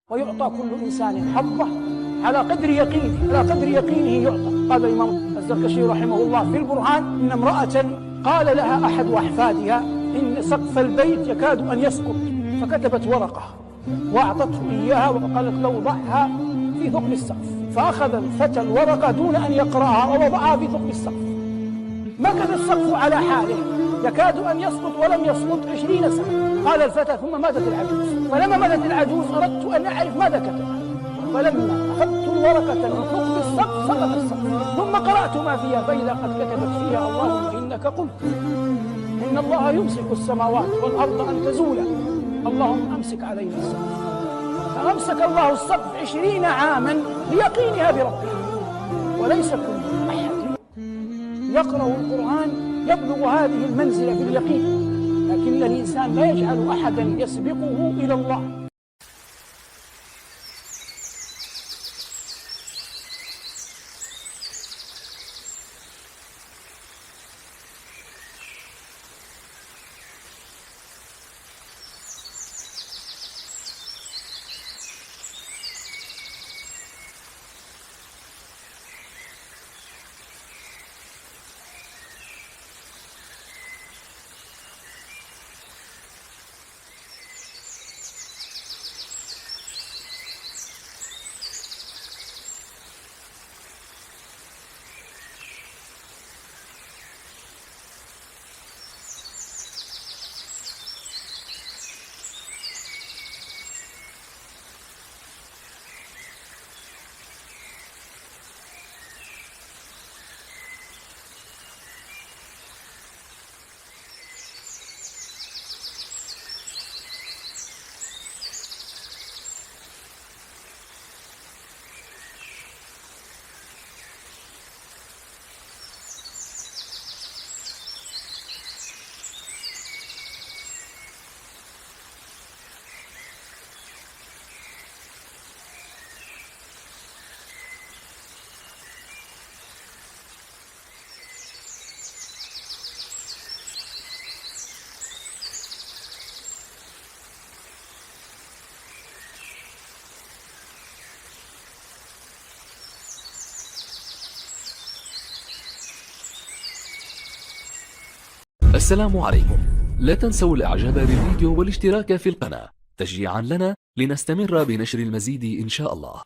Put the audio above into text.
ويعطى كل إنسان حظه على قدر يقينه، على قدر يقينه يعطى. قال الإمام الزركشي رحمه الله في البرهان إن امرأة قال لها أحد أحفادها إن سقف البيت يكاد أن يسقط، فكتبت ورقة وأعطته إياها وقالت له ضعها في ثقب السقف، فأخذ الفتى الورقة دون أن يقرأها ووضعها في ثقب السقف. مكث السقف على حاله يكاد أن يسقط ولم يسقط 20 سنة. قال الفتى ثم ماتت العجوز، فلما ماتت العجوز أردت أن أعرف ماذا كتب، فلما أخذت الورقة من ثقب السقف سقط السقف، ثم قرأت ما فيها فإذا قد كتبت فيها اللهم إنك قلت إن الله يمسك السماوات والأرض أن تزولا، اللهم أمسك علينا السقف. فأمسك الله السقف 20 عاما ليقينها بربها. وليس كل أحد يقرأ القرآن يبلغ هذه المنزلة في اليقين، لكن الإنسان لا يجعل أحدا يسبقه إلى الله. السلام عليكم. لا تنسوا الاعجاب بالفيديو والاشتراك في القناة تشجيعا لنا لنستمر بنشر المزيد إن شاء الله.